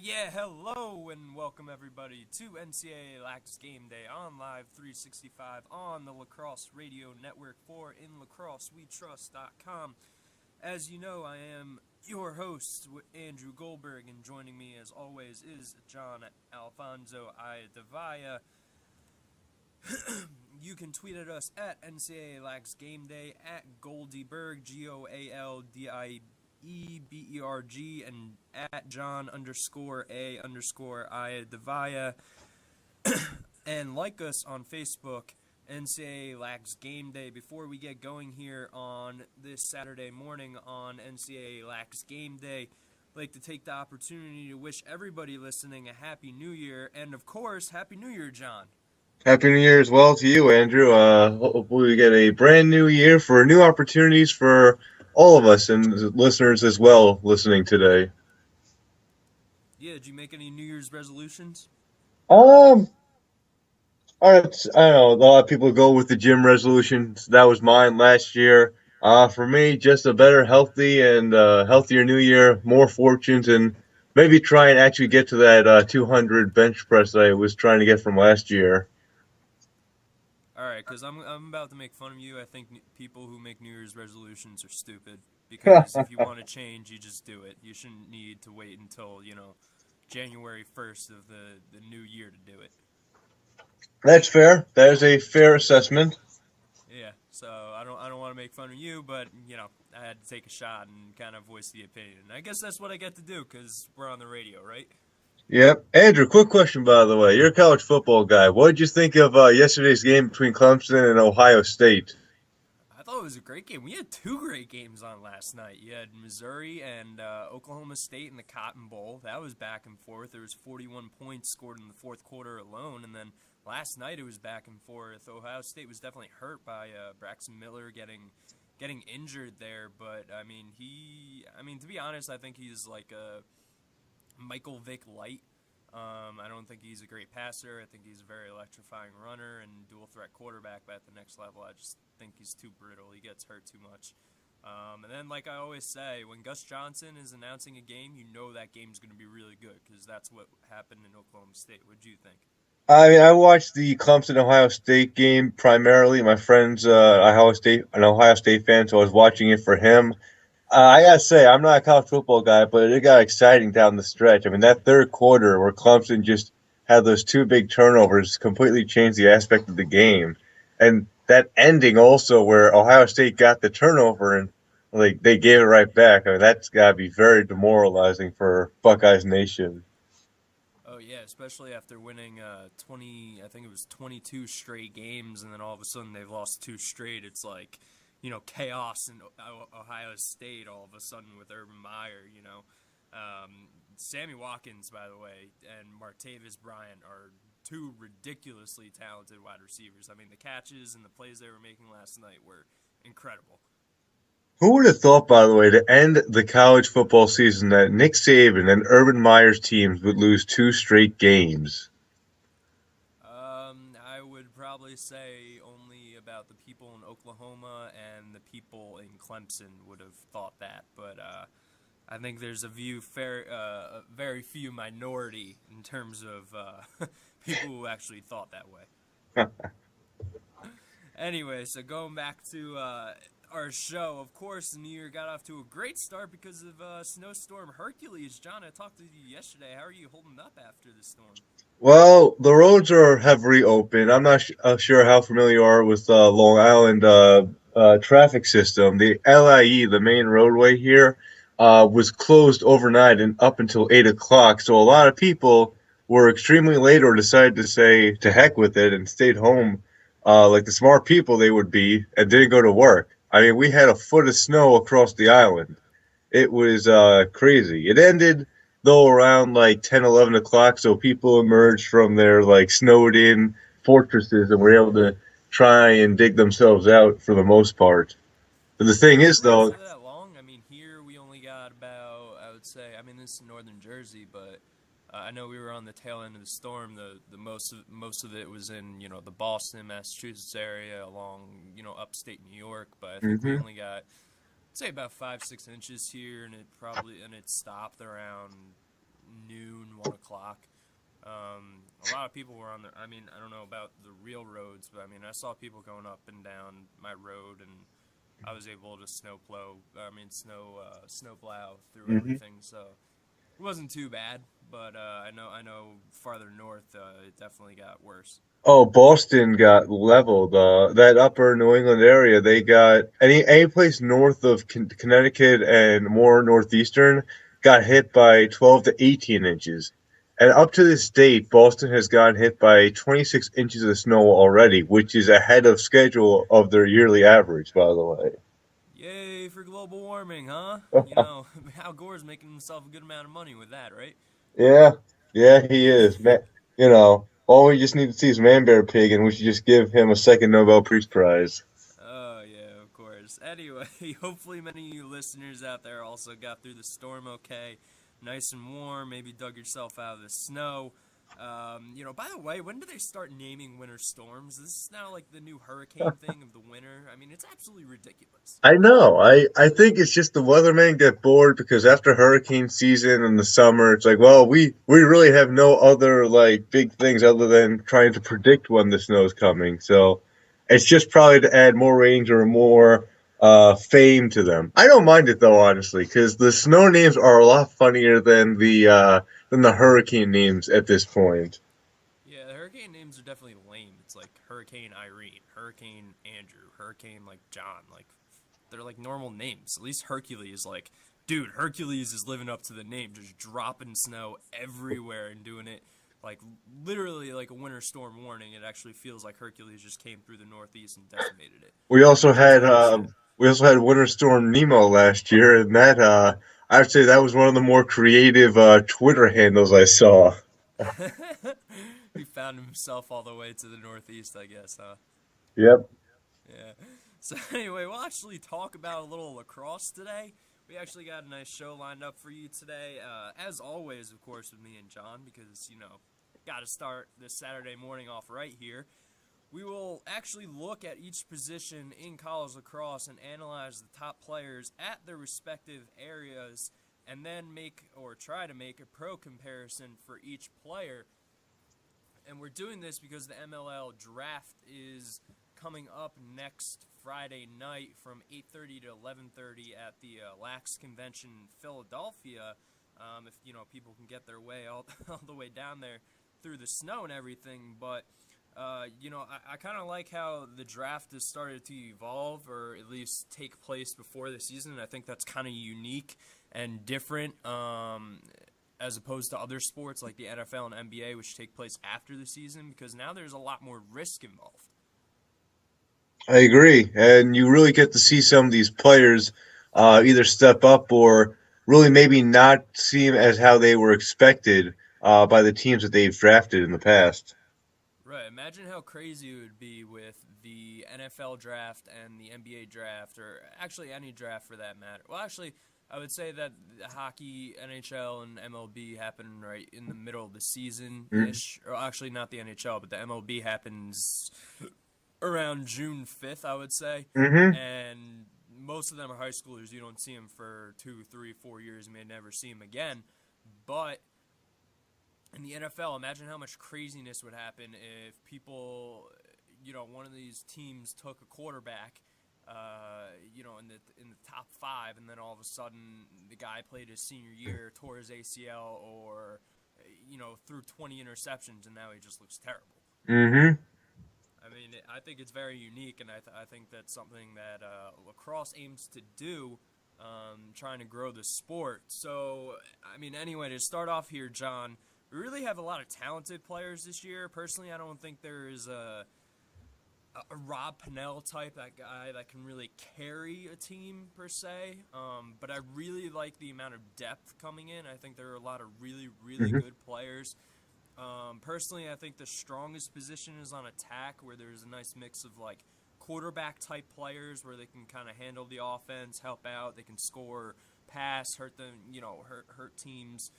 Yeah, hello and welcome everybody to NCAA Lax Gameday on Live 365 on the Lacrosse Radio Network for InLacrosseWeTrust.com. As you know, I am your host, Andrew Goldberg, and joining me as always is John Alfonso Iadavaya. You can tweet at us at NCAA Lax Gameday, at Goldieberg, GOALDIBERG, and at John_A_Iadavaya. And like us on Facebook, NCAA Lax Game Day. Before we get going here on this Saturday morning on NCAA Lax Game Day, I'd like to take the opportunity to wish everybody listening a Happy New Year, and of course, Happy New Year, John. Happy New Year as well to you, Andrew. Hopefully we get a brand new year for new opportunities for all of us and listeners as well listening today. Yeah, did you make any New Year's resolutions? Um, I don't know. A lot of people go with the gym resolutions. That was mine last year. For me, just a better, healthy, and healthier New Year, more fortunes, and maybe try and actually get to that 200 bench press that I was trying to get from last year. All right, because I'm about to make fun of you. I think people who make New Year's resolutions are stupid, because if you want to change, you just do it. You shouldn't need to wait until, January 1st of the new year to do it. That's fair. That is a fair assessment. Yeah, so I don't want to make fun of you, but, I had to take a shot and kind of voice the opinion. I guess that's what I get to do, because we're on the radio, right? Yep. Andrew, quick question, by the way. You're a college football guy. What did you think of yesterday's game between Clemson and Ohio State? I thought it was a great game. We had two great games on last night. You had Missouri and Oklahoma State in the Cotton Bowl. That was back and forth. There was 41 points scored in the fourth quarter alone. And then last night it was back and forth. Ohio State was definitely hurt by Braxton Miller getting injured there. But, to be honest, I think he's like a Michael Vick light. I don't think he's a great passer. I think he's a very electrifying runner and dual-threat quarterback, but at the next level, I just think he's too brittle. He gets hurt too much. And then, like I always say, when Gus Johnson is announcing a game, you know that game's going to be really good, because that's what happened in Oklahoma State. What do you think? I watched the Clemson-Ohio State game primarily. My friend's an Ohio State fan, so I was watching it for him. I gotta say, I'm not a college football guy, but it got exciting down the stretch. I mean, that third quarter where Clemson just had those two big turnovers completely changed the aspect of the game. And that ending also where Ohio State got the turnover and like they gave it right back. I mean, that's gotta be very demoralizing for Buckeyes Nation. Oh, yeah, especially after winning I think it was 22 straight games, and then all of a sudden they've lost two straight. It's like, chaos in Ohio State all of a sudden with Urban Meyer, Sammy Watkins, by the way, and Martavis Bryant are two ridiculously talented wide receivers. I mean, the catches and the plays they were making last night were incredible. Who would have thought, by the way, to end the college football season that Nick Saban and Urban Meyer's teams would lose two straight games? I would probably say only about the people in Oklahoma and the people in Clemson would have thought that, but I think there's a very few minority in terms of people who actually thought that way. Anyway, so going back to our show, of course, the New Year got off to a great start because of Snowstorm Hercules. John, I talked to you yesterday. How are you holding up after the storm? Well, the roads have reopened. I'm not sure how familiar you are with Long Island traffic system. The LIE, the main roadway here, was closed overnight and up until 8 o'clock. So a lot of people were extremely late or decided to say to heck with it and stayed home like the smart people they would be and didn't go to work. I mean, we had a foot of snow across the island. It was crazy. It ended though around like 10, 11 o'clock, so people emerged from their like snowed in fortresses and were able to try and dig themselves out for the most part. But the thing is, Really though, for that long? I mean, here we only got about, I would say, this is northern Jersey, but I know we were on the tail end of the storm. The most of it was in the Boston, Massachusetts area, along upstate New York. But I think we hmm only got, say, about 5-6 inches here, and it stopped around noon, 1 o'clock. A lot of people were on there. I mean, I don't know about the real roads, but I mean, I saw people going up and down my road, and I was able to snow plow through Hmm. everything. So it wasn't too bad, but I know farther north, it definitely got worse. Oh, Boston got leveled. That upper New England area, they got any place north of Connecticut and more northeastern got hit by 12 to 18 inches. And up to this date, Boston has gotten hit by 26 inches of snow already, which is ahead of schedule of their yearly average, by the way. Yay for global warming, huh? Al Gore's making himself a good amount of money with that, right? Yeah, yeah, he is. Man, all we just need to see is Man Bear Pig, and we should just give him a second Nobel Peace Prize. Oh, yeah, of course. Anyway, hopefully many of you listeners out there also got through the storm okay. Nice and warm, maybe dug yourself out of the snow. By the way, when do they start naming winter storms? This is now like the new hurricane thing of the winter. I mean, it's absolutely ridiculous. I know. I think it's just the weathermen get bored because after hurricane season in the summer, it's like, well, we really have no other like big things other than trying to predict when the snow's coming. So it's just probably to add more range or more fame to them. I don't mind it though, honestly, because the snow names are a lot funnier than the hurricane names at this point. Yeah, the hurricane names are definitely lame. It's like Hurricane Irene, Hurricane Andrew, Hurricane like John. Like they're like normal names. At least Hercules, like, dude, Hercules is living up to the name, just dropping snow everywhere and doing it like literally like a winter storm warning. It actually feels like Hercules just came through the Northeast and decimated it. We also Like that's had real uh, shit. we also had Winter Storm Nemo last year, and that I would say that was one of the more creative Twitter handles I saw. He found himself all the way to the Northeast, I guess, huh? Yep. Yeah. So anyway, we'll actually talk about a little lacrosse today. We actually got a nice show lined up for you today. As always, of course, with me and John, because, got to start this Saturday morning off right here. We will actually look at each position in college lacrosse and analyze the top players at their respective areas and then make or try to make a pro comparison for each player. And we're doing this because the MLL draft is coming up next Friday night from 8:30 to 11:30 at the Lax Convention in Philadelphia. If people can get their way all the way down there through the snow and everything, but I kind of like how the draft has started to evolve, or at least take place before the season. I think that's kind of unique and different, as opposed to other sports like the NFL and NBA, which take place after the season, because now there's a lot more risk involved. I agree, and you really get to see some of these players either step up or really maybe not seem as how they were expected by the teams that they've drafted in the past. Right. Imagine how crazy it would be with the NFL draft and the NBA draft, or actually any draft for that matter. Well, actually, I would say that the hockey, NHL, and MLB happen right in the middle of the season ish. Or actually, not the NHL, but the MLB happens around June 5th, I would say. Mm-hmm. And most of them are high schoolers. You don't see them for 2, 3, 4 years. You may never see them again. But in the NFL, imagine how much craziness would happen if people, one of these teams took a quarterback, in the top 5, and then all of a sudden the guy played his senior year, tore his ACL, or threw 20 interceptions, and now he just looks terrible. Mm-hmm. I mean, I think it's very unique, and I think that's something that lacrosse aims to do, trying to grow the sport. So, I mean, anyway, to start off here, John, we really have a lot of talented players this year. Personally, I don't think there is a Rob Pennell type, that guy that can really carry a team per se. But I really like the amount of depth coming in. I think there are a lot of really, really Mm-hmm. good players. Personally, I think the strongest position is on attack, where there's a nice mix of like quarterback type players where they can kind of handle the offense, help out, they can score, pass, hurt them, hurt teams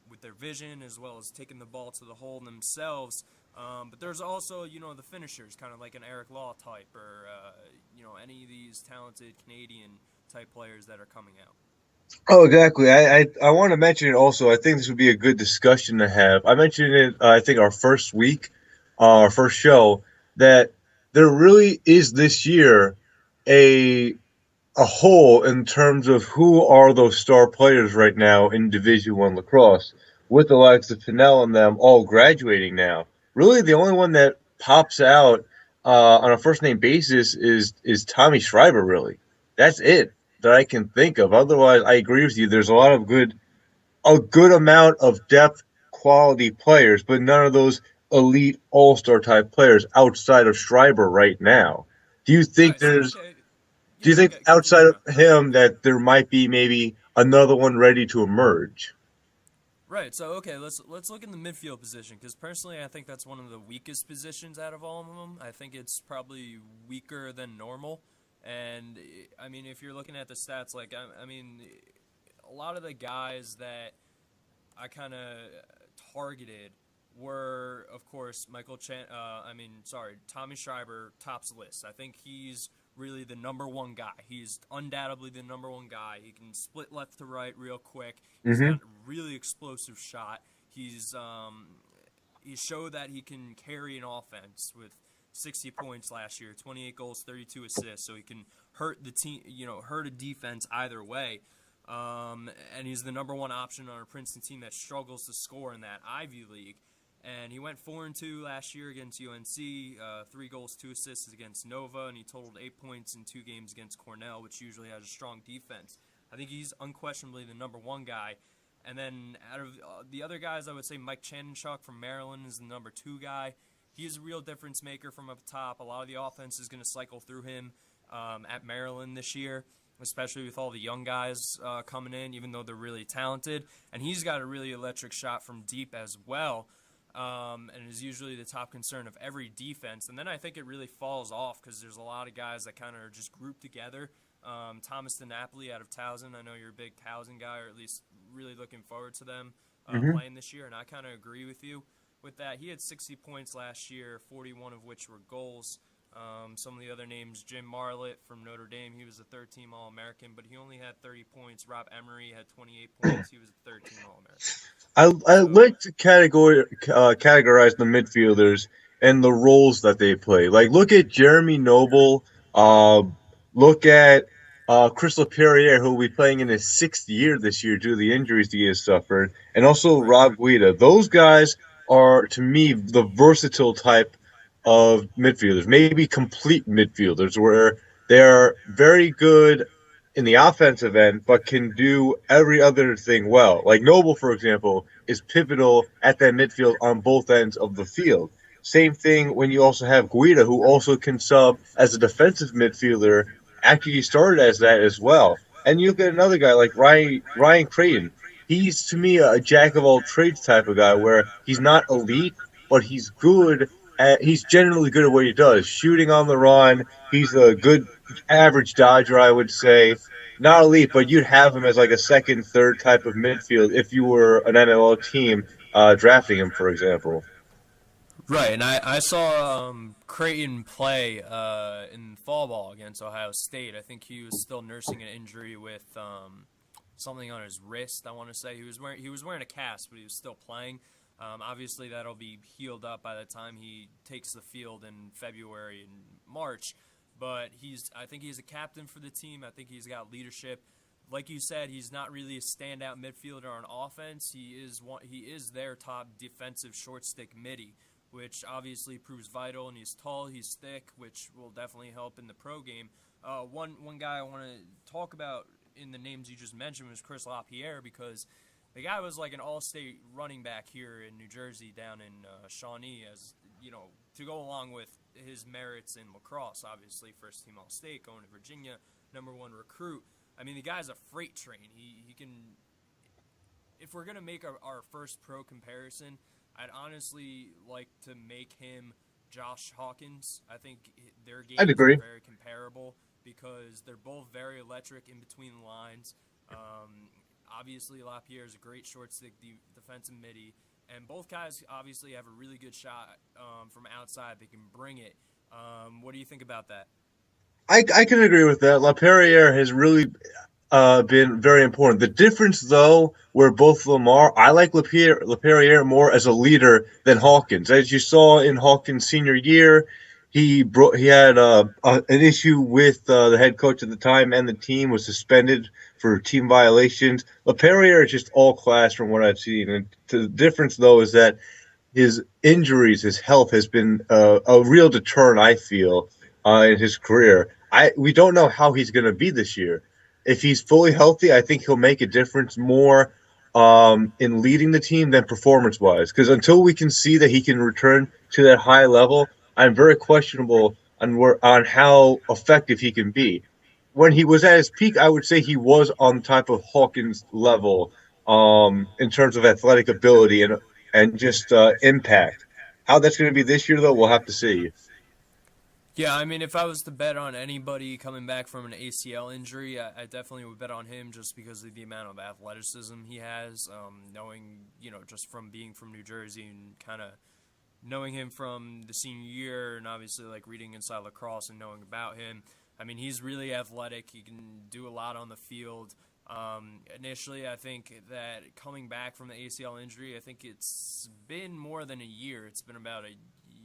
with their vision, as well as taking the ball to the hole themselves. But there's also, the finishers, kind of like an Eric Law type, or any of these talented Canadian type players that are coming out. Oh, exactly. I want to mention it also. I think this would be a good discussion to have. I mentioned it, I think, our first week, our first show, that there really is this year a a hole in terms of who are those star players right now in Division One lacrosse, with the likes of Pinnell and them all graduating now. Really, the only one that pops out on a first name basis is Tommy Schreiber. Really, that's it that I can think of. Otherwise, I agree with you. There's a lot of a good amount of depth, quality players, but none of those elite all star type players outside of Schreiber right now. Do you think Right. So there's okay. do you Yeah. think Continue, outside bro. of him that there might be maybe another one ready to emerge? Right. So okay, let's look in the midfield position because personally, I think that's one of the weakest positions out of all of them. I think it's probably weaker than normal. And I mean, if you're looking at the stats, like I mean, a lot of the guys that I kind of targeted were, of course, Tommy Schreiber tops the list. I think he's really the number one guy. He's undoubtedly the number one guy. He can split left to right real quick. He's got Mm-hmm. a really explosive shot. He showed that he can carry an offense with 60 points last year, 28 goals, 32 assists. So he can hurt the team, hurt a defense either way. And he's the number one option on a Princeton team that struggles to score in that Ivy League. And he went 4-2 last year against UNC, 3 goals, 2 assists against Nova, and he totaled 8 points in 2 games against Cornell, which usually has a strong defense. I think he's unquestionably the number one guy. And then out of the other guys, I would say Mike Chanenchuk from Maryland is the number two guy. He's a real difference maker from up top. A lot of the offense is going to cycle through him at Maryland this year, especially with all the young guys coming in, even though they're really talented. And he's got a really electric shot from deep as well, and is usually the top concern of every defense. And then I think it really falls off because there's a lot of guys that kind of are just grouped together. Thomas DiNapoli out of Towson. I know you're a big Towson guy, or at least really looking forward to them Mm-hmm. playing this year, and I kind of agree with you with that. He had 60 points last year, 41 of which were goals. Some of the other names, Jim Marlett from Notre Dame, he was a third-team All-American, but he only had 30 points. Rob Emery had 28 points. He was a third-team All-American. I So, like to categorize the midfielders and the roles that they play. Like, look at Jeremy Noble. Uh, Look at Chris LePerriere, who will be playing in his sixth year this year due to the injuries he has suffered, and also right. Rob Guida. Those guys are, to me, the versatile type of midfielders, maybe complete midfielders, where they're very good in the offensive end, but can do every other thing well. Like Noble, for example, is pivotal at that midfield on both ends of the field. Same thing when you also have Guida, who also can sub as a defensive midfielder. Actually, started as that as well. And you look at another guy like Ryan Creighton. He's to me a jack of all trades type of guy, where he's not elite, but he's generally good at what he does. Shooting on the run, he's a good average dodger, I would say. Not elite, but you'd have him as like a second, third type of midfield if you were an NLL team drafting him, for example. Right, and I saw Creighton play in fall ball against Ohio State. I think he was still nursing an injury with something on his wrist. I want to say he was wearing a cast, but he was still playing. Obviously, that'll be healed up by the time he takes the field in February and March. But I think he's a captain for the team. I think he's got leadership. Like you said, he's not really a standout midfielder on offense. He is their top defensive short stick midi, which obviously proves vital. And he's tall, he's thick, which will definitely help in the pro game. One guy I want to talk about in the names you just mentioned was Chris LaPierre, because the guy was like an all-state running back here in New Jersey, down in Shawnee, as to go along with his merits in lacrosse. Obviously, first-team All-State, going to Virginia, number one recruit. I mean, the guy's a freight train. He can. If we're gonna make our first pro comparison, I'd honestly like to make him Josh Hawkins. I think their I'd games are agree. very comparable because they're both very electric in between the lines. Obviously, LaPierre is a great short stick defensive midi, and both guys obviously have a really good shot from outside. They can bring it. What do you think about that? I can agree with that. LaPerriere has really been very important. The difference, though, where both of them are, I like Laperriere more as a leader than Hawkins. As you saw in Hawkins' senior year, he had an issue with the head coach at the time, and the team was suspended for team violations. Laperriere is just all class from what I've seen, and the difference, though, is that his injuries, his health has been a real deterrent. I feel in his career. We don't know how he's going to be this year. If he's fully healthy, I think he'll make a difference more in leading the team than performance wise. Because until we can see that he can return to that high level, I'm very questionable on how effective he can be. When he was at his peak, I would say he was on type of Hawkins level in terms of athletic ability and just impact. How that's going to be this year, though, we'll have to see. Yeah, I mean, if I was to bet on anybody coming back from an ACL injury, I definitely would bet on him just because of the amount of athleticism he has. Knowing, just from being from New Jersey and kind of knowing him from the senior year and obviously like reading inside lacrosse and knowing about him. I mean, he's really athletic. He can do a lot on the field. Initially, I think that coming back from the ACL injury, I think it's been more than a year. It's been about a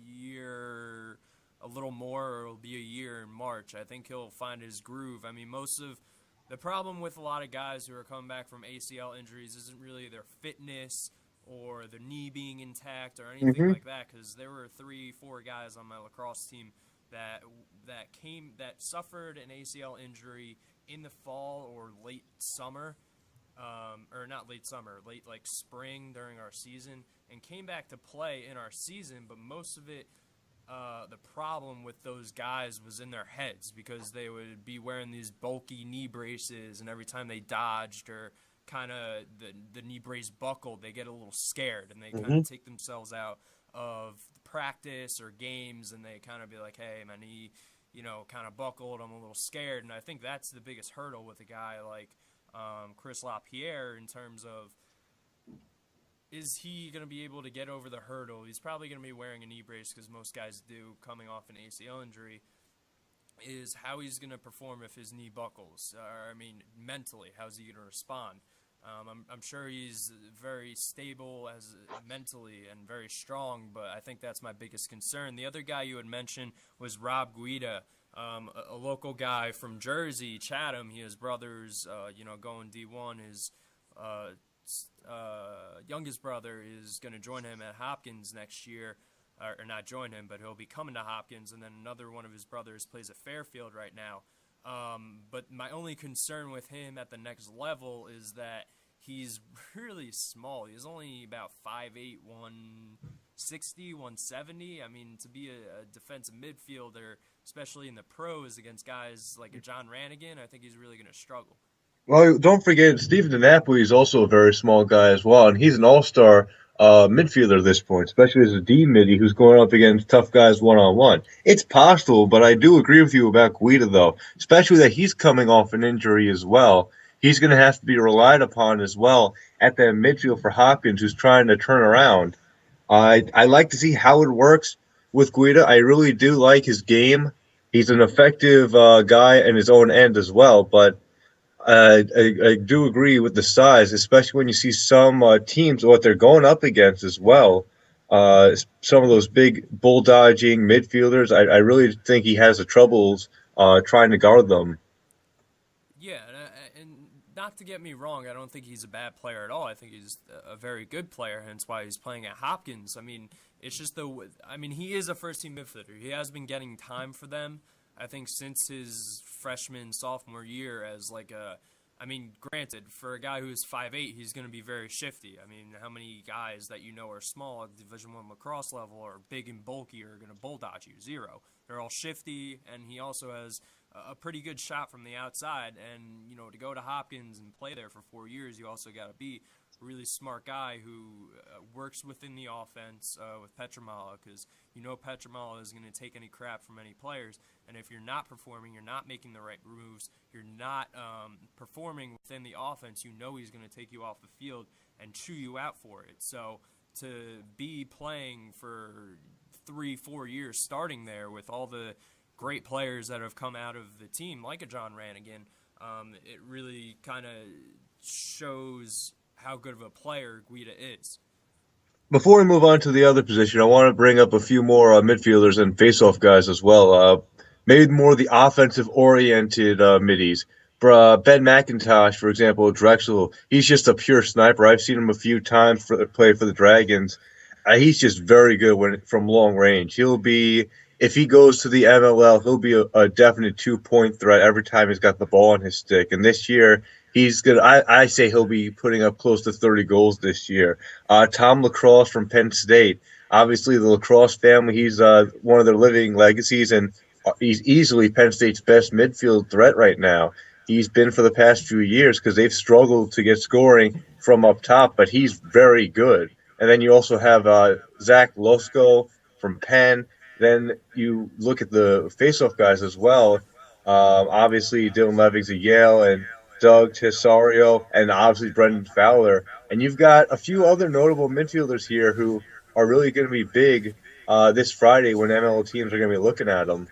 year, a little more, or it'll be a year in March. I think he'll find his groove. I mean, most of the problem with a lot of guys who are coming back from ACL injuries isn't really their fitness or their knee being intact or anything Mm-hmm. like that, because there were 3-4 guys on my lacrosse team that suffered an ACL injury in the fall or late summer, or not late summer, late like spring during our season, and came back to play in our season. But most of it, the problem with those guys was in their heads, because they would be wearing these bulky knee braces, and every time they dodged or kind of the knee brace buckled, they get a little scared and they kind Mm-hmm. of take themselves out of practice or games, and they kind of be like, hey, my knee, kind of buckled, I'm a little scared. And I think that's the biggest hurdle with a guy like Chris LaPierre, in terms of, is he going to be able to get over the hurdle? He's probably going to be wearing a knee brace, because most guys do, coming off an ACL injury. Is how he's going to perform if his knee buckles. I mean, mentally, how's he going to respond? I'm sure he's very stable mentally and very strong, but I think that's my biggest concern. The other guy you had mentioned was Rob Guida, a local guy from Jersey, Chatham. He has brothers, going D1. His youngest brother is going to join him at Hopkins next year. Or not join him, but he'll be coming to Hopkins, and then another one of his brothers plays at Fairfield right now. But my only concern with him at the next level is that he's really small. He's only about 5'8", 160, 170. I mean, to be a defensive midfielder, especially in the pros against guys like a John Rannigan, I think he's really going to struggle. Well, don't forget, Stephen DiNapoli is also a very small guy as well, and he's an all-star midfielder at this point, especially as a D midi who's going up against tough guys one-on-one. It's possible, but I do agree with you about Guida, though, especially that he's coming off an injury as well. He's going to have to be relied upon as well at that midfield for Hopkins, who's trying to turn around. I like to see how it works with Guida. I really do like his game. He's an effective guy in his own end as well, but I do agree with the size, especially when you see some teams what they're going up against as well. Some of those big bull dodging midfielders, I really think he has the troubles trying to guard them. Yeah, and not to get me wrong, I don't think he's a bad player at all. I think he's a very good player, hence why he's playing at Hopkins. I mean, it's just he is a first-team midfielder. He has been getting time for them, I think, since his freshman, sophomore year as granted, for a guy who's 5'8", he's going to be very shifty. I mean, how many guys that are small at Division I lacrosse level are big and bulky are going to bulldoze you? Zero. They're all shifty, and he also has a pretty good shot from the outside. And, to go to Hopkins and play there for 4 years, you also got to be a really smart guy who works within the offense with Petramala, because Petramala is going to take any crap from any players. And if you're not performing, you're not making the right moves, you're not performing within the offense, he's going to take you off the field and chew you out for it. So to be playing for 3-4 years starting there with all the great players that have come out of the team, like a John Rannigan, it really kind of shows how good of a player Guida is. Before we move on to the other position, I want to bring up a few more midfielders and face-off guys as well. Maybe more the offensive-oriented middies. Ben McIntosh, for example, Drexel, he's just a pure sniper. I've seen him a few times play for the Dragons. He's just very good from long range. He'll be, if he goes to the MLL, he'll be a definite 2-point threat every time he's got the ball on his stick. And this year, he's good. I say he'll be putting up close to 30 goals this year. Tom Lacrosse from Penn State. Obviously, the Lacrosse family, he's one of their living legacies, and he's easily Penn State's best midfield threat right now. He's been for the past few years because they've struggled to get scoring from up top, but he's very good. And then you also have Zach Losko from Penn. Then you look at the faceoff guys as well. Obviously, Dylan Levings at Yale and Doug Tesario, and obviously Brendan Fowler. And you've got a few other notable midfielders here who are really going to be big this Friday when MLL teams are going to be looking at them.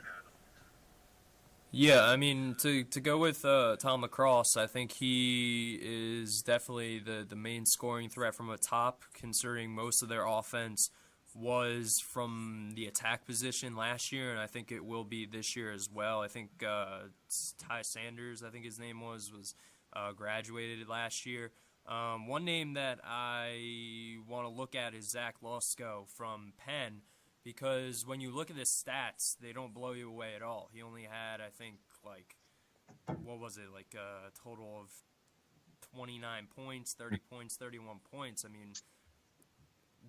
Yeah, I mean, to go with Tom Lacrosse, I think he is definitely the main scoring threat from a top, considering most of their offense was from the attack position last year, and I think it will be this year as well. I think Ty Sanders, I think his name was graduated last year. One name that I want to look at is Zach Losko from Penn, because when you look at his stats, they don't blow you away at all. He only had, I think, a total of 29 points, 30 points, 31 points. I mean,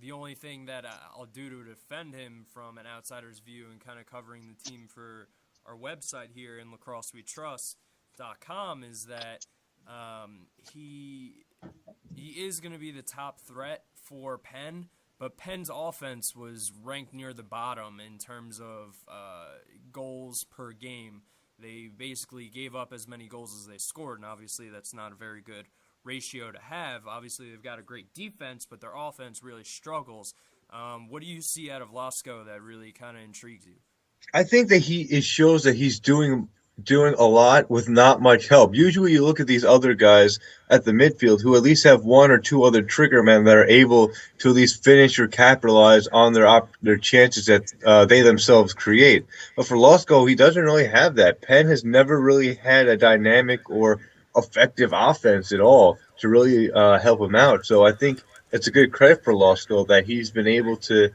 the only thing that I'll do to defend him from an outsider's view and kind of covering the team for our website here in lacrossewetrust.com is that he is going to be the top threat for Penn, but Penn's offense was ranked near the bottom in terms of goals per game. They basically gave up as many goals as they scored, and obviously that's not a very good ratio to have. Obviously, they've got a great defense, but their offense really struggles. What do you see out of Losko that really kind of intrigues you? I think that it shows that he's doing a lot with not much help. Usually, you look at these other guys at the midfield who at least have one or two other trigger men that are able to at least finish or capitalize on their chances that they themselves create. But for Losko, he doesn't really have that. Penn has never really had a dynamic or effective offense at all to really help him out. So I think it's a good credit for Losko that he's been able to,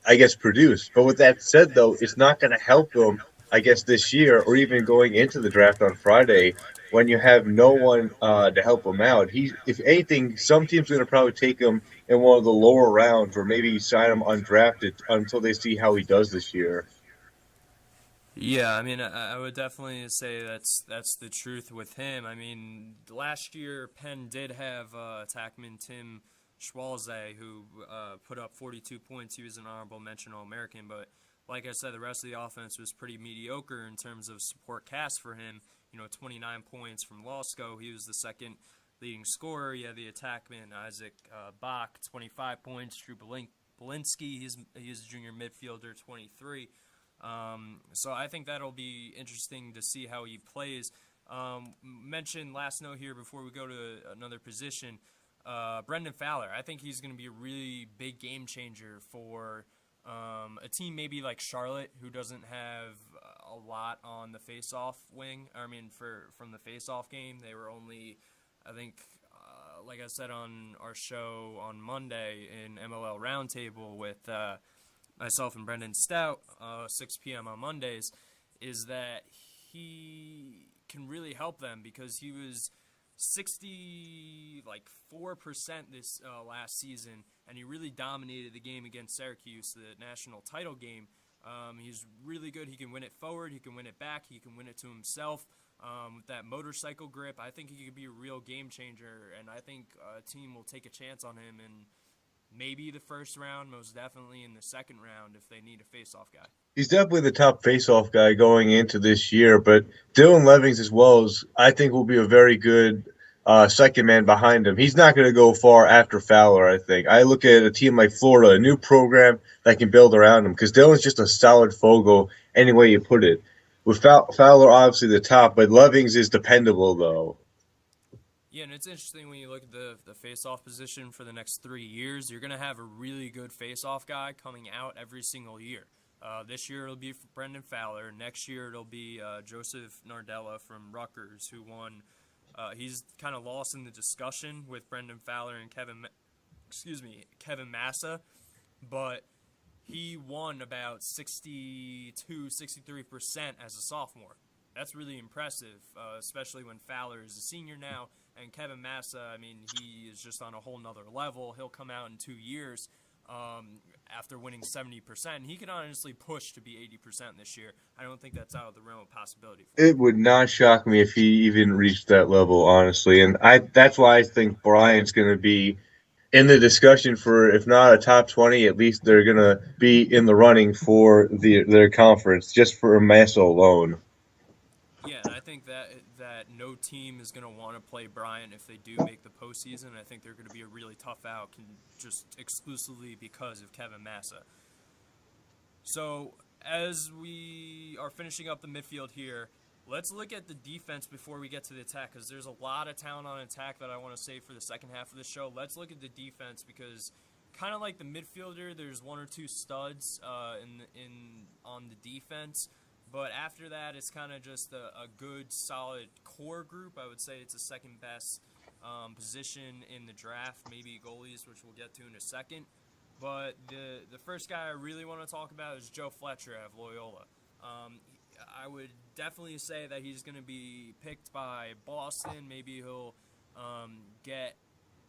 I guess, produce. But with that said, though, it's not going to help him, I guess, this year or even going into the draft on Friday when you have no one to help him out. If anything, some teams are going to probably take him in one of the lower rounds or maybe sign him undrafted until they see how he does this year. Yeah, I mean, I would definitely say that's the truth with him. I mean, last year Penn did have attackman Tim Schwalze, who put up 42 points. He was an honorable mention All-American, but like I said, the rest of the offense was pretty mediocre in terms of support cast for him. 29 points from Losko. He was the second leading scorer. You had the attackman Isaac Bach, 25 points. Drew Belinsky, he's a junior midfielder, 23. So I think that'll be interesting to see how he plays. Mentioned last note here before we go to another position, Brendan Fowler. I think he's going to be a really big game changer for a team maybe like Charlotte, who doesn't have a lot on the face-off wing. I mean, from the face-off game, they were only, I think, like I said on our show on Monday in MLL Roundtable with myself and Brendan Stout, 6 p.m. on Mondays, is that he can really help them because he was 64% this last season, and he really dominated the game against Syracuse, the national title game. He's really good. He can win it forward. He can win it back. He can win it to himself. With that motorcycle grip, I think he could be a real game changer, and I think a team will take a chance on him in maybe the first round, most definitely in the second round if they need a face-off guy. He's definitely the top face-off guy going into this year, but Dylan Levings as well I think will be a very good second man behind him. He's not going to go far after Fowler, I think. I look at a team like Florida, a new program that can build around him, because Dylan's just a solid Fogo any way you put it. with Fowler obviously the top, but Lovings is dependable though. Yeah, and it's interesting when you look at the face-off position for the next 3 years. You're going to have a really good face-off guy coming out every single year. This year it'll be Brendan Fowler. Next year it'll be Joseph Nardella from Rutgers, who won. He's kind of lost in the discussion with Brendan Fowler and Kevin Massa, but he won about 63% as a sophomore. That's really impressive, especially when Fowler is a senior now. And Kevin Massa, I mean, he is just on a whole nother level. He'll come out in 2 years after winning 70%. He can honestly push to be 80% this year. I don't think that's out of the realm of possibility for him. It would not shock me if he even reached that level, honestly. And that's why I think Bryant's going to be in the discussion for, if not a top 20, at least they're going to be in the running for their conference just for Massa alone. Yeah, and I think that no team is going to want to play Bryant if they do make the postseason. I think they're going to be a really tough out, just exclusively because of Kevin Massa. So as we are finishing up the midfield here, let's look at the defense before we get to the attack, because there's a lot of talent on attack that I want to save for the second half of the show. Let's look at the defense, because kind of like the midfielder, there's one or two studs on the defense. But after that, it's kind of just a good, solid core group. I would say it's the second best position in the draft, maybe goalies, which we'll get to in a second. But the first guy I really want to talk about is Joe Fletcher of Loyola. I would definitely say that he's going to be picked by Boston. Maybe he'll get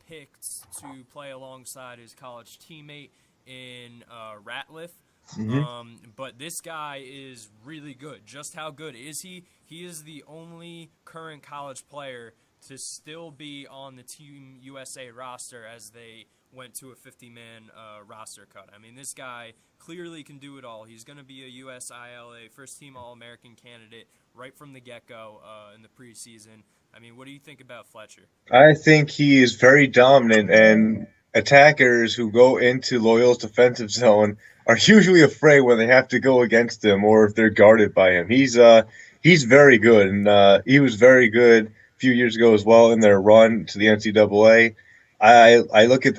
picked to play alongside his college teammate in Ratliff. Mm-hmm. But this guy is really good. Just how good is he? He is the only current college player to still be on the Team USA roster as they went to a 50-man roster cut. I mean, this guy clearly can do it all. He's going to be a USILA first-team All-American candidate right from the get-go in the preseason. I mean, what do you think about Fletcher? I think he is very dominant, and attackers who go into Loyal's defensive zone are usually afraid when they have to go against him or if they're guarded by him. He's very good, and he was very good a few years ago as well in their run to the NCAA. I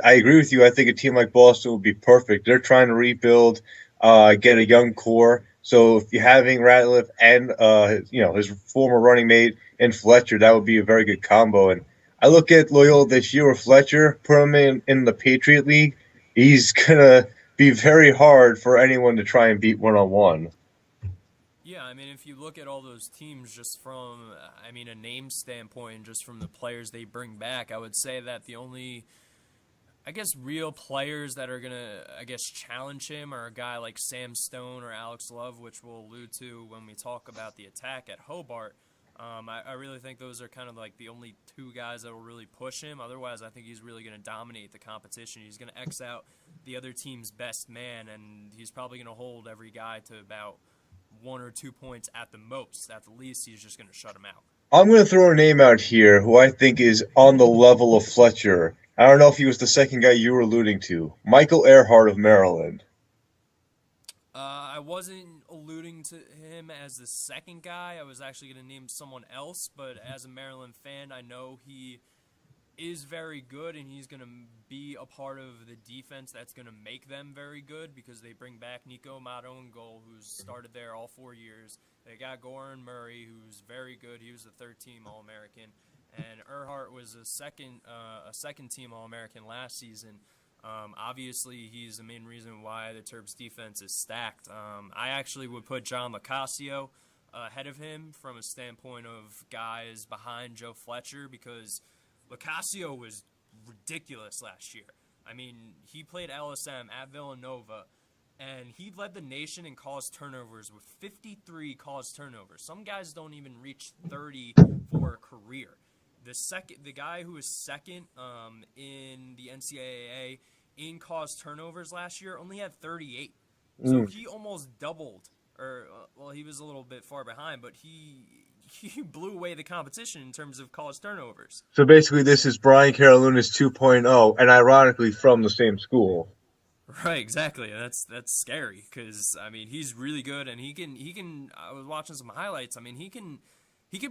agree with you. I think a team like Boston would be perfect. They're trying to rebuild, get a young core. So if you're having Ratliff and his former running mate and Fletcher, that would be a very good combo. And I look at Loyola this year with Fletcher, put him in the Patriot League. He's gonna be very hard for anyone to try and beat one-on-one. Yeah, I mean, if you look at all those teams just from, a name standpoint, just from the players they bring back, I would say that the only, real players that are going to, challenge him are a guy like Sam Stone or Alex Love, which we'll allude to when we talk about the attack at Hobart. I really think those are kind of like the only two guys that will really push him. Otherwise, I think he's really going to dominate the competition. He's going to X out the other team's best man, and he's probably going to hold every guy to about 1 or 2 points at the most. At the least, he's just going to shut him out. I'm going to throw a name out here who I think is on the level of Fletcher. I don't know if he was the second guy you were alluding to. Michael Earhart of Maryland. I wasn't alluding to him as the second guy. I was actually going to name someone else, but as a Maryland fan, I know he is very good, and he's going to be a part of the defense that's going to make them very good because they bring back Nico Amato in goal, who's started there all 4 years. They got Goran Murray, who's very good. He was a third-team All-American, and Earhart was a second-team All-American last season. Obviously, he's the main reason why the Terps defense is stacked. I actually would put John Locascio ahead of him from a standpoint of guys behind Joe Fletcher because Locascio was ridiculous last year. I mean, he played LSM at Villanova, and he led the nation in caused turnovers with 53 caused turnovers. Some guys don't even reach 30 for a career. The guy who was second in the NCAA in caused turnovers last year only had 38. So he almost doubled, he was a little bit far behind, but he blew away the competition in terms of caused turnovers. So basically, this is Brian Carolinas 2.0, and ironically from the same school. Right, exactly. And that's scary because I mean he's really good and he can. I was watching some highlights. I mean he can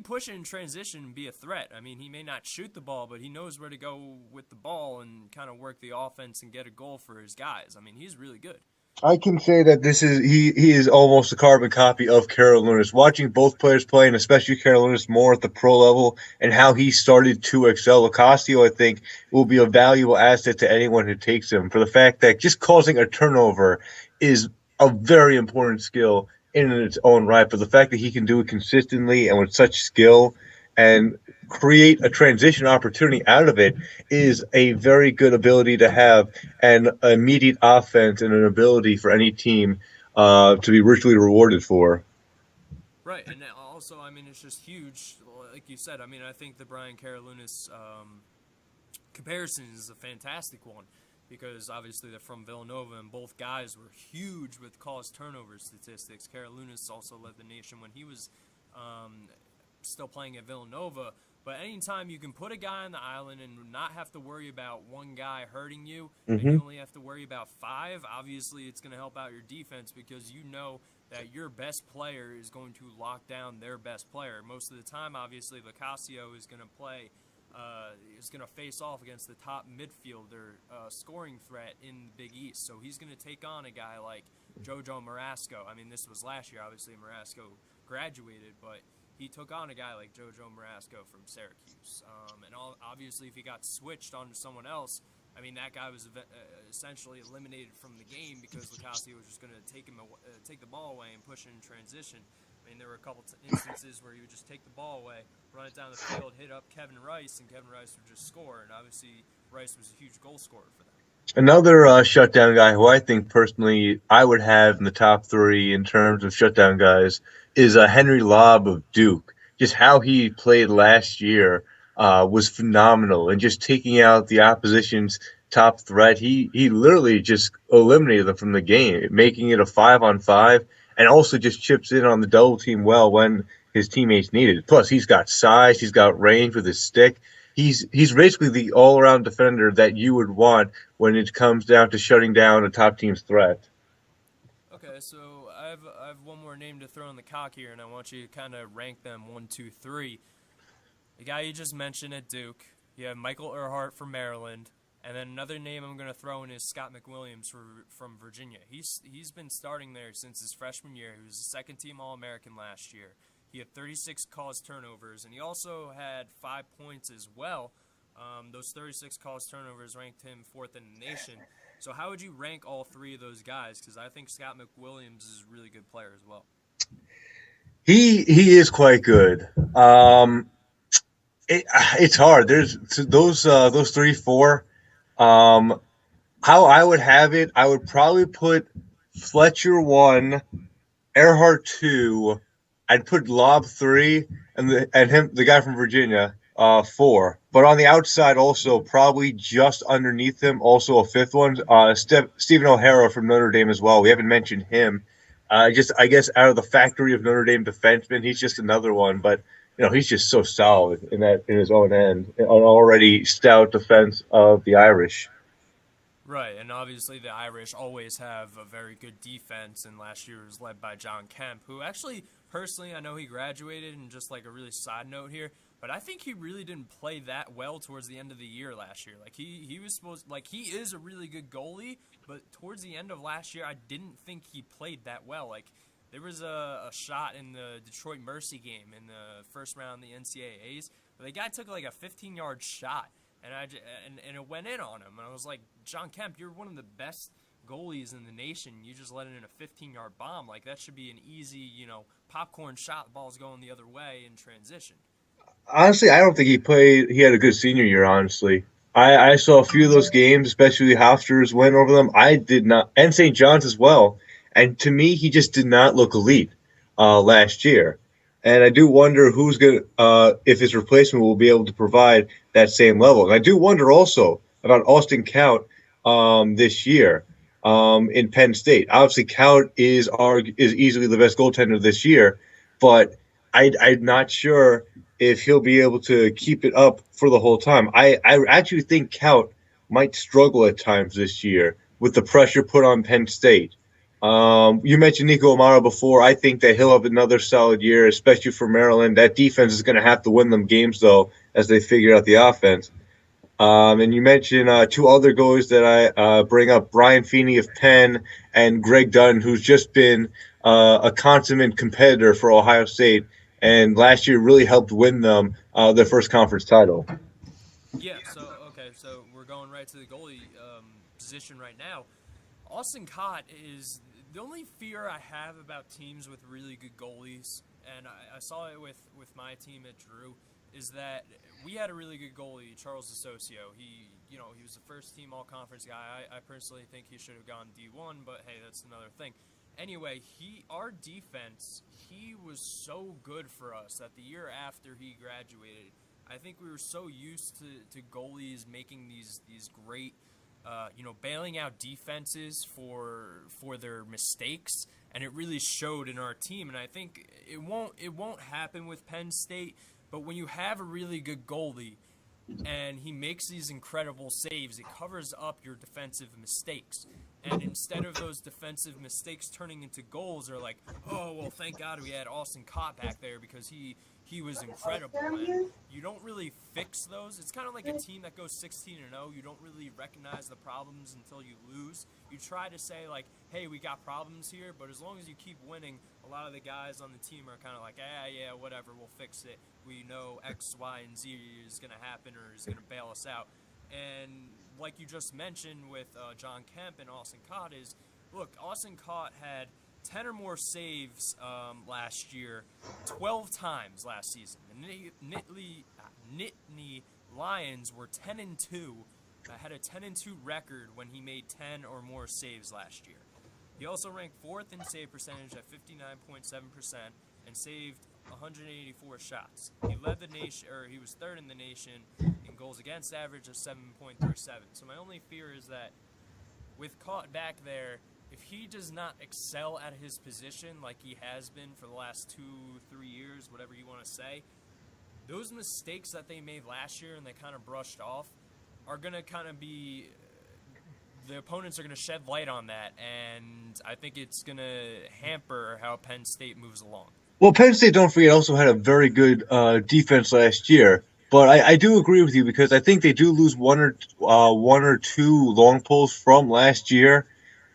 push it in transition and be a threat. I mean he may not shoot the ball, but he knows where to go with the ball and kind of work the offense and get a goal for his guys. I mean he's really good. I can say that he is almost a carbon copy of Carolinas. Watching both players play, and especially Carolinas more at the pro level, and how he started to excel. Ocasio, I think, will be a valuable asset to anyone who takes him for the fact that just causing a turnover is a very important skill in its own right. But the fact that he can do it consistently and with such skill and create a transition opportunity out of it is a very good ability to have an immediate offense and an ability for any team to be richly rewarded for. Right, and also I mean it's just huge. Like you said, I mean I think the Brian Carolinas comparison is a fantastic one because obviously they're from Villanova and both guys were huge with caused turnover statistics. Carolinas also led the nation when he was still playing at Villanova. But anytime you can put a guy on the island and not have to worry about one guy hurting you, and Mm-hmm. you only have to worry about five, obviously it's going to help out your defense because you know that your best player is going to lock down their best player. Most of the time, obviously, Lacasio is going to play, is going to face off against the top midfielder scoring threat in the Big East. So he's going to take on a guy like Jojo Marasco. I mean, this was last year. Obviously, Marasco graduated, but he took on a guy like Jojo Marasco from Syracuse. Obviously, if he got switched onto someone else, I mean, that guy was essentially eliminated from the game because Lacasio was just going to take the ball away and push it in transition. I mean, there were a couple instances where he would just take the ball away, run it down the field, hit up Kevin Rice, and Kevin Rice would just score. And obviously, Rice was a huge goal scorer for them. Another shutdown guy who I think personally I would have in the top three in terms of shutdown guys is Henry Lobb of Duke. Just how he played last year was phenomenal, and just taking out the opposition's top threat, he literally just eliminated them from the game, making it a 5-on-5, and also just chips in on the double team well when his teammates need it. Plus, he's got size, he's got range with his stick. He's basically the all around defender that you would want when it comes down to shutting down a top team's threat. Okay, so I have one more name to throw in the cock here, and I want you to kind of rank them 1, 2, 3. The guy you just mentioned at Duke, you have Michael Earhart from Maryland, and then another name I'm going to throw in is Scott McWilliams from Virginia. He's been starting there since his freshman year. He was a second-team All-American last year. He had 36 caused turnovers, and he also had 5 points as well. Those 36 caused turnovers ranked him fourth in the nation. So how would you rank all three of those guys? Because I think Scott McWilliams is a really good player as well. He is quite good. It's hard. There's those 3, 4. How I would have it, I would probably put Fletcher 1, Earhart 2. I'd put Lob 3, and the guy from Virginia 4. But on the outside, also probably just underneath him, also a fifth one, Stephen O'Hara from Notre Dame as well. We haven't mentioned him. I guess out of the factory of Notre Dame defensemen, he's just another one. But he's just so solid in his own end, an already stout defense of the Irish. Right, and obviously the Irish always have a very good defense, and last year was led by John Kemp, who actually, personally, I know he graduated, and just like a really side note here, but I think he really didn't play that well towards the end of the year last year. Like, he was supposed, like, he is a really good goalie, but towards the end of last year, I didn't think he played that well. Like, there was a shot in the Detroit Mercy game in the first round of the NCAAs, where the guy took like a 15-yard shot, and it went in on him. And I was like, John Kemp, you're one of the best goalies in the nation. You just let in a 15-yard bomb. Like, that should be an easy, popcorn shot. The ball's going the other way in transition. Honestly, I don't think he had a good senior year, honestly. I saw a few of those games, especially Hofstra's went over them. I did not, and St. John's as well. And to me, he just did not look elite last year. And I do wonder who's going to, if his replacement will be able to provide that same level. And I do wonder also about Austin Count this year in Penn State. Obviously, Count is easily the best goaltender this year, but I'm not sure if he'll be able to keep it up for the whole time. I actually think Count might struggle at times this year with the pressure put on Penn State. You mentioned Nico Amaro before. I think that he'll have another solid year, especially for Maryland. That defense is going to have to win them games, though, as they figure out the offense. And you mentioned two other goalies that I bring up, Brian Feeney of Penn and Greg Dunn, who's just been a consummate competitor for Ohio State, and last year really helped win them their first conference title. Yeah, so we're going right to the goalie position right now. Austin Cott is the only fear I have about teams with really good goalies, and I saw it with my team at Drew, is that we had a really good goalie, Charles DeSocio. He was the first team all-conference guy. I personally think he should have gone D1, but hey, that's another thing. Anyway, our defense, he was so good for us that the year after he graduated, I think we were so used to goalies making these great, bailing out defenses for their mistakes, and it really showed in our team. And I think it won't happen with Penn State, but when you have a really good goalie and he makes these incredible saves, it covers up your defensive mistakes. And instead of those defensive mistakes turning into goals, they're like, oh, well, thank God we had Austin Cott back there because he was incredible. And you don't really fix those. It's kind of like a team that goes 16-0. You don't really recognize the problems until you lose. You try to say, like, hey, we got problems here, but as long as you keep winning, a lot of the guys on the team are kind of like, yeah, whatever, we'll fix it. We know X, Y, and Z is going to happen or is going to bail us out. And like you just mentioned with John Kemp and Austin Cott is, look, Austin Cott had 10 or more saves last year, 12 times last season. The Nittany Lions were 10-2, had a 10-2 record when he made 10 or more saves last year. He also ranked fourth in save percentage at 59.7% and saved 184 shots. He led the nation, or he was third in the nation in goals against average of 7.37. So my only fear is that with Cott back there, if he does not excel at his position like he has been for the last 2-3 years, whatever you want to say, those mistakes that they made last year and they kind of brushed off are going to kind of be, the opponents are going to shed light on that, and I think it's going to hamper how Penn State moves along. Well, Penn State, don't forget, also had a very good defense last year. But I do agree with you because I think they do lose one or two long pulls from last year.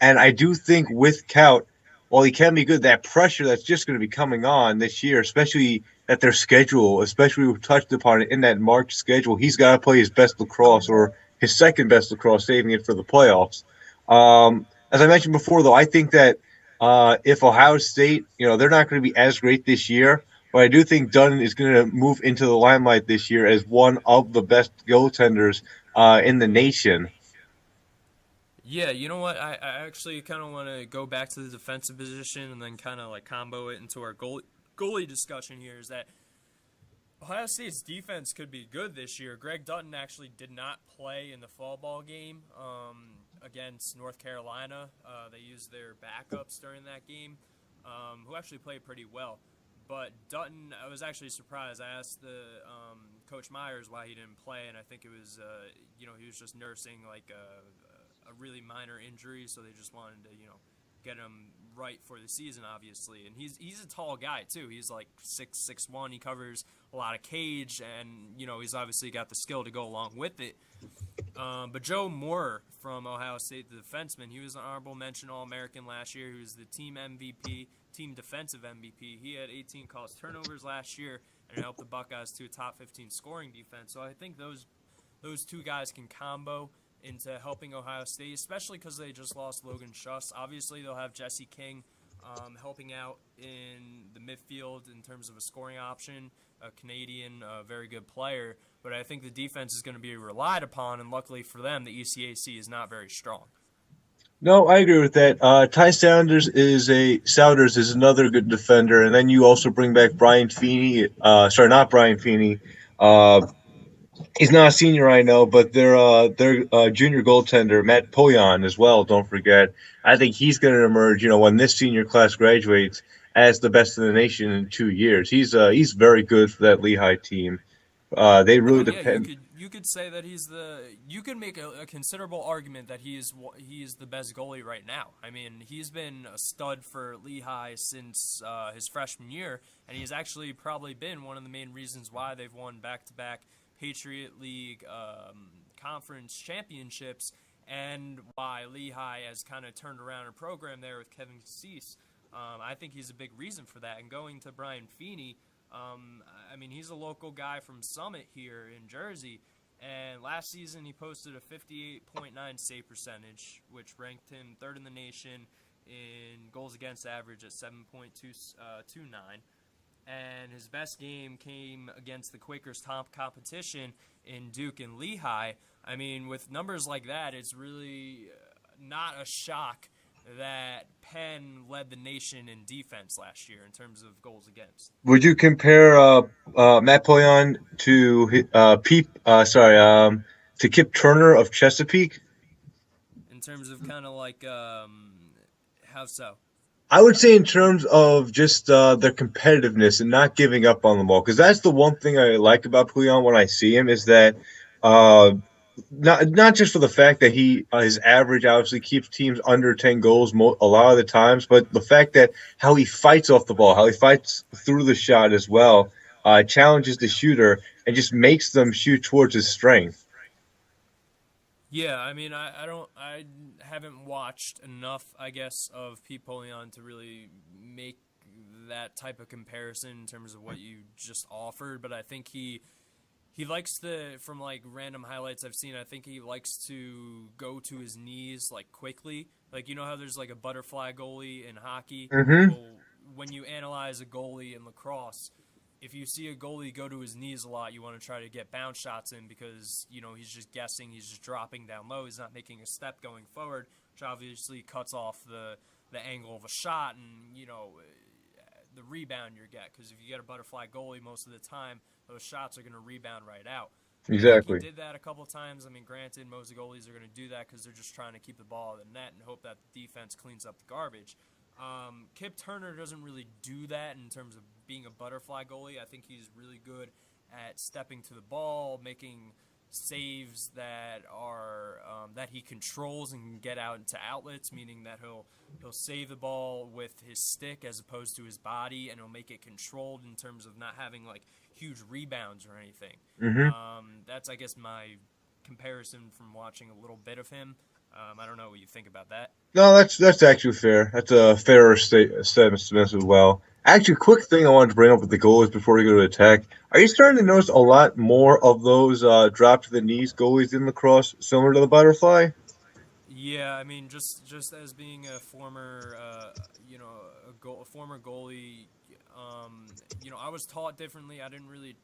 And I do think with Kaut, while he can be good, that pressure that's just going to be coming on this year, especially at their schedule, especially we've touched upon it in that March schedule, he's got to play his best lacrosse or his second best lacrosse, saving it for the playoffs. As I mentioned before, though, I think that if Ohio State, they're not going to be as great this year, but I do think Dunn is going to move into the limelight this year as one of the best goaltenders in the nation. Yeah, you know what? I actually kind of want to go back to the defensive position and then kind of like combo it into our goalie discussion here, is that Ohio State's defense could be good this year. Greg Dutton actually did not play in the fall ball game against North Carolina. They used their backups during that game, who actually played pretty well. But Dutton, I was actually surprised. I asked the Coach Myers why he didn't play, and I think it was, he was just nursing like a really minor injury, so they just wanted to, get him right for the season, obviously. And he's a tall guy too. He's like 6'1". He covers a lot of cage, and he's obviously got the skill to go along with it. But Joe Moore from Ohio State, the defenseman, he was an honorable mention All-American last year. He was the team MVP, team defensive MVP. He had 18 caused turnovers last year, and it helped the Buckeyes to a top 15 scoring defense. So I think those two guys can combo into helping Ohio State, especially because they just lost Logan Schuss. Obviously, they'll have Jesse King helping out in the midfield in terms of a scoring option, a Canadian, very good player. But I think the defense is going to be relied upon, and luckily for them, the ECAC is not very strong. No, I agree with that. Ty Souders is another good defender, and then you also bring back Brian Feeney. Not Brian Feeney. He's not a senior, I know, but their junior goaltender, Matt Poyan, as well, don't forget. I think he's going to emerge, when this senior class graduates, as the best in the nation in 2 years. He's very good for that Lehigh team. They really Yeah, you depend. could say that you could make a considerable argument that he is the best goalie right now. I mean, he's been a stud for Lehigh since his freshman year, and he's actually probably been one of the main reasons why they've won back-to-back Patriot League conference championships, and why Lehigh has kind of turned around a program there with Kevin Cease. I think he's a big reason for that. And going to Brian Feeney, I mean, he's a local guy from Summit here in Jersey, and last season he posted a 58.9 save percentage, which ranked him third in the nation in goals against average at 7.229. And his best game came against the Quakers' top competition in Duke and Lehigh. I mean, with numbers like that, it's really not a shock that Penn led the nation in defense last year in terms of goals against. Would you compare Matt Polion to to Kip Turner of Chesapeake? In terms of kind of like, how so? I would say in terms of just their competitiveness and not giving up on the ball, because that's the one thing I like about Pouillon when I see him is that uh, not just for the fact that he his average obviously keeps teams under 10 goals a lot of the times, but the fact that how he fights off the ball, how he fights through the shot as well, challenges the shooter and just makes them shoot towards his strength. Yeah, I mean, I haven't watched enough, I guess, of Pete Polion to really make that type of comparison in terms of what you just offered. But I think he likes from like random highlights I've seen. I think he likes to go to his knees like quickly. Like, you know how there's like a butterfly goalie in hockey. Mm-hmm. Well, when you analyze a goalie in lacrosse, if you see a goalie go to his knees a lot, you want to try to get bounce shots in because, you know, he's just guessing, he's just dropping down low, he's not making a step going forward, which obviously cuts off the angle of a shot and, you know, the rebound you get. Because if you get a butterfly goalie, most of the time, those shots are going to rebound right out. And I think he Exactly. did that a couple of times. I mean, granted, most goalies are going to do that because they're just trying to keep the ball in the net and hope that the defense cleans up the garbage. Kip Turner doesn't really do that in terms of being a butterfly goalie. I think he's really good at stepping to the ball, making saves that are that he controls and can get out into outlets, meaning that he'll save the ball with his stick as opposed to his body, and he'll make it controlled in terms of not having like huge rebounds or anything. Mm-hmm. That's, I guess, my comparison from watching a little bit of him. I don't know what you think about that. No, that's actually fair. That's a fairer statement as well. Actually, quick thing I wanted to bring up with the goalies before we go to attack. Are you starting to notice a lot more of those drop to the knees goalies in lacrosse, similar to the butterfly? Yeah, I mean, just as being a former, a former goalie, you know, I was taught differently. I didn't really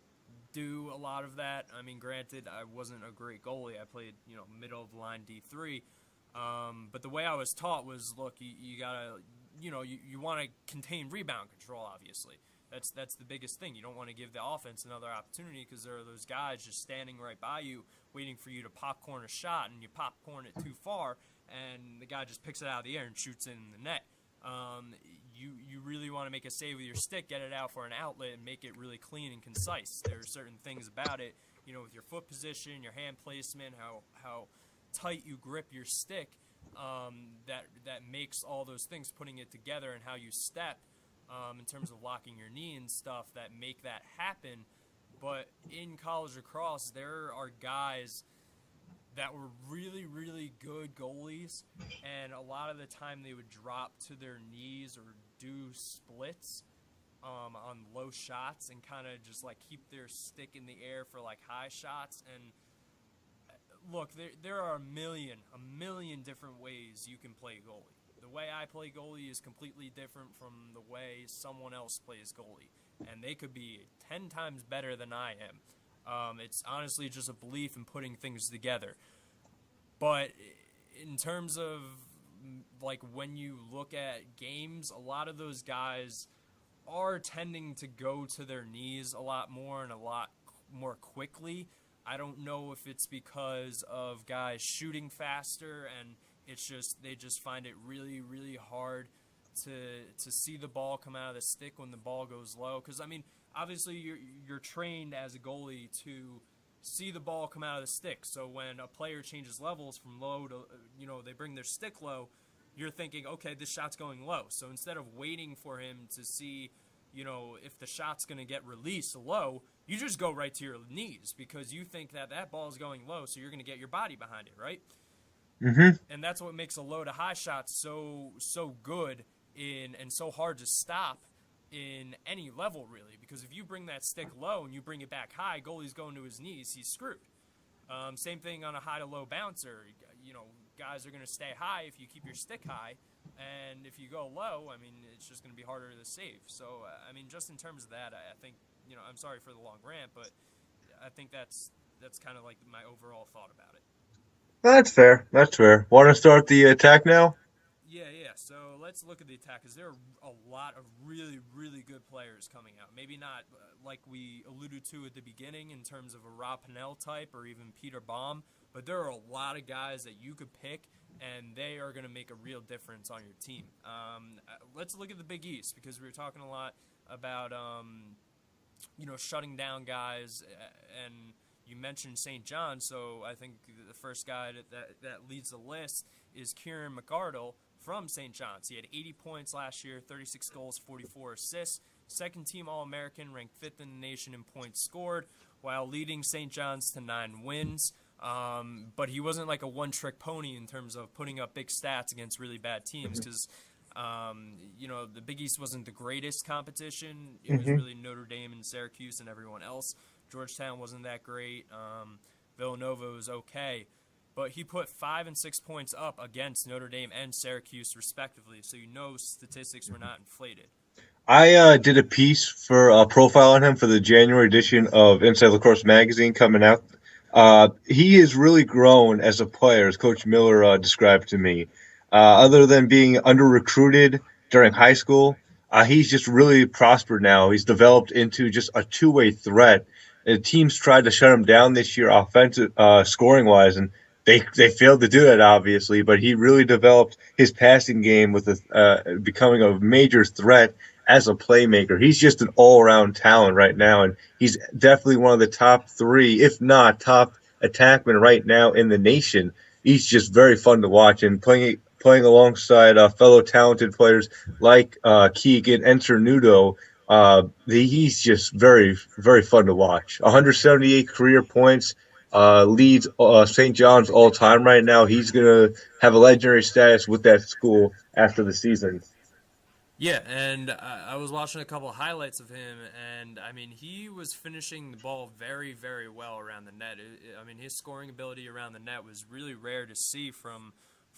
do a lot of that. I mean, granted, I wasn't a great goalie. I played, you know, middle of the line D3. But the way I was taught was, look, you gotta, you know, you want to contain rebound control. Obviously, that's the biggest thing. You don't want to give the offense another opportunity because there are those guys just standing right by you, waiting for you to popcorn a shot, and you popcorn it too far, and the guy just picks it out of the air and shoots it in the net. You really want to make a save with your stick, get it out for an outlet, and make it really clean and concise. There are certain things about it, you know, with your foot position, your hand placement, how tight you grip your stick, that makes all those things, putting it together, and how you step in terms of locking your knee and stuff that make that happen. But in college lacrosse, there are guys that were really, really good goalies, and a lot of the time they would drop to their knees or do splits on low shots and kind of just like keep their stick in the air for like high shots. And look, there are a million different ways you can play goalie. The way I play goalie is completely different from the way someone else plays goalie, and they could be 10 times better than I am. It's honestly just a belief in putting things together. But in terms of like when you look at games, a lot of those guys are tending to go to their knees a lot more and a lot more quickly. I don't know if it's because of guys shooting faster and they just find it really, really hard to see the ball come out of the stick when the ball goes low. Because, I mean, obviously you're trained as a goalie to see the ball come out of the stick. So when a player changes levels from low to, they bring their stick low, you're thinking, okay, this shot's going low. So instead of waiting for him to see, if the shot's going to get released low, you just go right to your knees because you think that ball is going low, so you're going to get your body behind it, right? Mm-hmm. And that's what makes a low to high shot so good and so hard to stop in any level, really, because if you bring that stick low and you bring it back high, goalie's going to his knees, he's screwed. Same thing on a high to low bouncer. Guys are going to stay high if you keep your stick high, and if you go low, it's just going to be harder to save. So, just in terms of that, I think, I'm sorry for the long rant, but I think that's kind of like my overall thought about it. That's fair. That's fair. Want to start the attack now? Yeah. So let's look at the attack, because there are a lot of really, really good players coming out. Maybe not like we alluded to at the beginning in terms of a Rob Pennell type or even Peter Baum, but there are a lot of guys that you could pick, and they are going to make a real difference on your team. Let's look at the Big East, because we were talking a lot about, shutting down guys, and you mentioned St. John, so I think the first guy that leads the list is Kieran McArdle from St. John's. He had 80 points last year, 36 goals, 44 assists, second-team All-American, ranked 5th in the nation in points scored, while leading St. John's to 9 wins. But he wasn't like a one-trick pony in terms of putting up big stats against really bad teams, because the Big East wasn't the greatest competition. It was really Notre Dame and Syracuse and everyone else. Georgetown wasn't that great. Villanova was okay. But he put 5 and 6 points up against Notre Dame and Syracuse, respectively. So statistics were not inflated. I did a piece for a profile on him for the January edition of Inside Lacrosse Magazine coming out. He has really grown as a player, as Coach Miller described to me. Other than being under-recruited during high school, he's just really prospered now. He's developed into just a two-way threat. The teams tried to shut him down this year offensive scoring-wise, and they failed to do that, obviously, but he really developed his passing game with becoming a major threat as a playmaker. He's just an all-around talent right now, and he's definitely one of the top 3, if not top attackmen right now in the nation. He's just very fun to watch, and playing alongside fellow talented players like Keegan and Cernudo, he's just very, very fun to watch. 178 career points. Leads St. John's all time right now. He's going to have a legendary status with that school after the season. Yeah, and I was watching a couple of highlights of him, and he was finishing the ball very, very well around the net. His scoring ability around the net was really rare to see from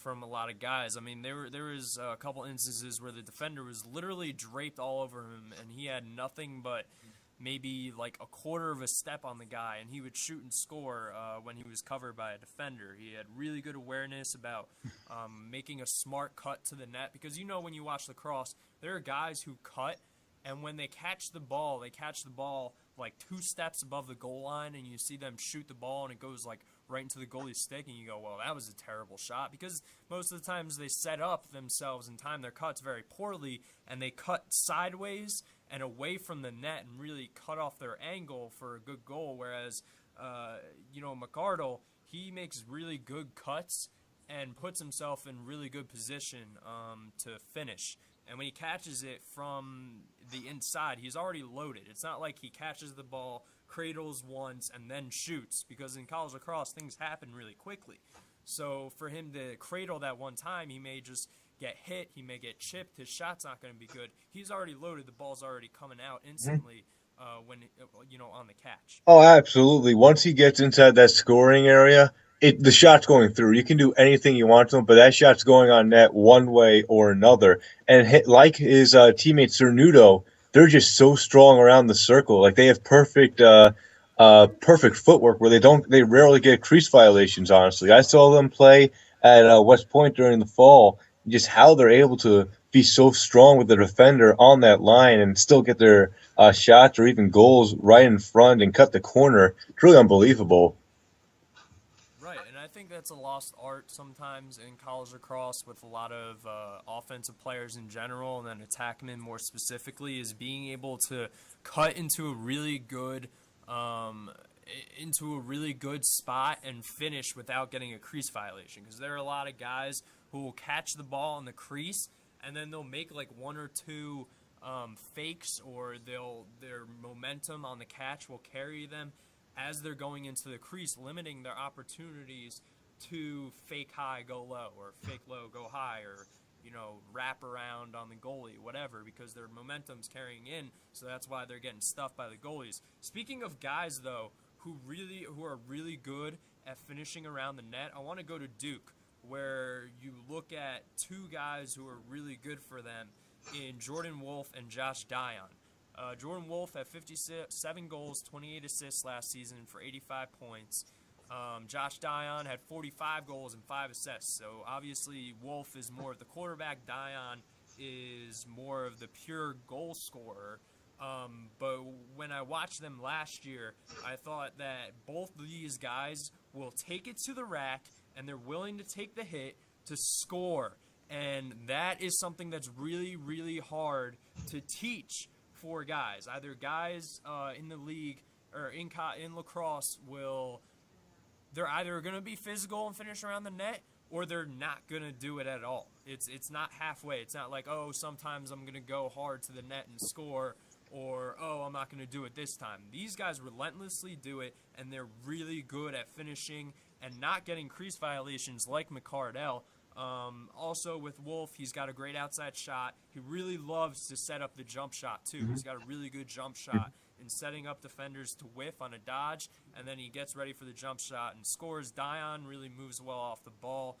a lot of guys. There was a couple instances where the defender was literally draped all over him, and he had nothing but maybe like a quarter of a step on the guy, and he would shoot and score when he was covered by a defender. He had really good awareness about making a smart cut to the net, because when you watch lacrosse, there are guys who cut, and when they catch the ball like 2 steps above the goal line, and you see them shoot the ball, and it goes like right into the goalie's stick, and you go, well, that was a terrible shot, because most of the times they set up themselves and time their cuts very poorly, and they cut sideways and away from the net and really cut off their angle for a good goal, whereas, McArdle, he makes really good cuts and puts himself in really good position to finish. And when he catches it from the inside, he's already loaded. It's not like he catches the ball, cradles once, and then shoots, because in college lacrosse, things happen really quickly. So for him to cradle that one time, he may just get hit, he may get chipped, his shot's not going to be good. He's already loaded, the ball's already coming out instantly when on the catch. Oh, absolutely. Once he gets inside that scoring area, the shot's going through. You can do anything you want to him, but that shot's going on net one way or another. And like his teammate Cernudo, they're just so strong around the circle. Like they have perfect footwork where they rarely get crease violations, honestly. I saw them play at West Point during the fall, just how they're able to be so strong with the defender on that line and still get their shots or even goals right in front and cut the corner. It's really unbelievable. think that's a lost art sometimes in college lacrosse with a lot of offensive players in general, and then attackmen more specifically, is being able to cut into a really good spot and finish without getting a crease violation. Because there are a lot of guys who will catch the ball in the crease and then they'll make like one or two fakes, or their momentum on the catch will carry them as they're going into the crease, limiting their opportunities to fake high, go low, or fake low, go high, or wrap around on the goalie, whatever, because their momentum's carrying in. So that's why they're getting stuffed by the goalies. Speaking of guys though who are really good at finishing around the net, I want to go to Duke, where you look at two guys who are really good for them in Jordan Wolf and Josh Dion. Jordan Wolf had 57 goals, 28 assists last season for 85 points. Josh Dion had 45 goals and 5 assists. So obviously Wolf is more of the quarterback. Dion is more of the pure goal scorer. But when I watched them last year, I thought that both of these guys will take it to the rack, and they're willing to take the hit to score. And that is something that's really, really hard to teach for guys. Either guys in the league or in lacrosse they're either going to be physical and finish around the net, or they're not going to do it at all. It's not halfway. It's not like, oh, sometimes I'm going to go hard to the net and score, or, oh, I'm not going to do it this time. These guys relentlessly do it, and they're really good at finishing and not getting crease violations like McCardell. Also with Wolf, he's got a great outside shot. He really loves to set up the jump shot too. He's got a really good jump shot in setting up defenders to whiff on a dodge, and then he gets ready for the jump shot and scores. Dion really moves well off the ball,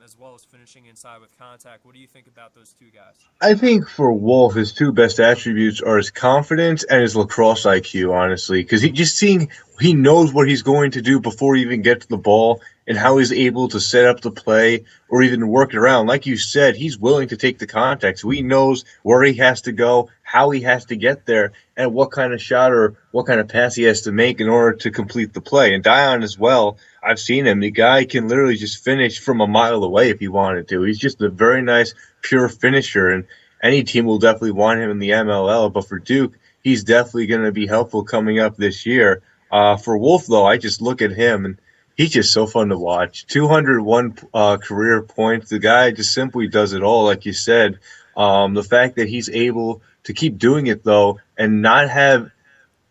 as well as finishing inside with contact. What do you think about those two guys? I think for Wolf, his two best attributes are his confidence and his lacrosse IQ, honestly, because he knows what he's going to do before he even gets the ball, and how he's able to set up the play or even work it around. Like you said, he's willing to take the contact, so he knows where he has to go, how he has to get there, and what kind of shot or what kind of pass he has to make in order to complete the play. And Dion as well, I've seen him. The guy can literally just finish from a mile away if he wanted to. He's just a very nice, pure finisher, and any team will definitely want him in the MLL. But for Duke, he's definitely going to be helpful coming up this year. For Wolf, though, I just look at him, and he's just so fun to watch. 201 career points. The guy just simply does it all, like you said. The fact that he's able to keep doing it, though, and not have,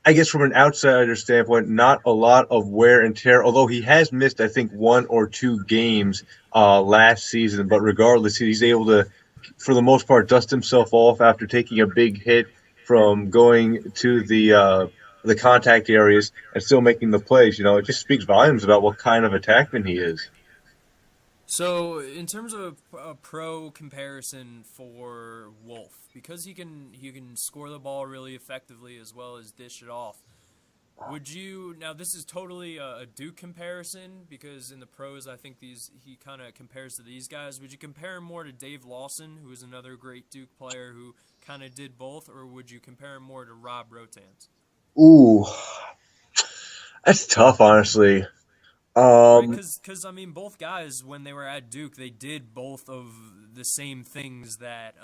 I guess from an outsider standpoint, not a lot of wear and tear, although he has missed, I think, 1 or 2 games last season. But regardless, he's able to, for the most part, dust himself off after taking a big hit from going to the contact areas and still making the plays. It just speaks volumes about what kind of attackman he is. So, in terms of a pro comparison for Wolf, because he can score the ball really effectively as well as dish it off, would you, now this is totally a Duke comparison, because in the pros I think he kind of compares to these guys. Would you compare him more to Dave Lawson, who is another great Duke player who kind of did both, or would you compare him more to Rob Rotans? Ooh, that's tough, honestly. Right, because I mean, both guys, when they were at Duke, they did both of the same things that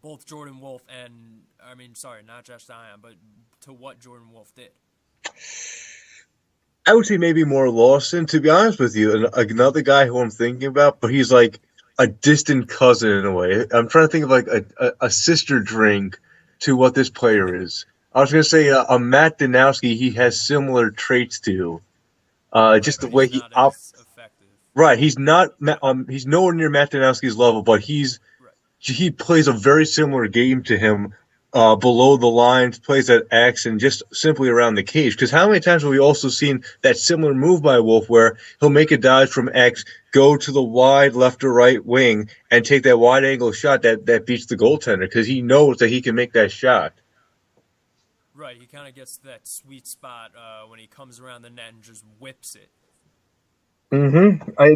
both Jordan Wolf and, not Josh Dion, but to what Jordan Wolf did. I would say maybe more Lawson, to be honest with you. Another guy who I'm thinking about, but he's like a distant cousin in a way. I'm trying to think of like a sister drink to what this player is. I was going to say a Matt Danowski. He has similar traits to. Just the way he right. He's not. He's nowhere near Matt Danowski's level, but he plays a very similar game to him. Below the lines, plays at X, and just simply around the cage. Because how many times have we also seen that similar move by Wolf, where he'll make a dodge from X, go to the wide left or right wing, and take that wide angle shot that beats the goaltender, because he knows that he can make that shot. Right, he kind of gets to that sweet spot when he comes around the net and just whips it. I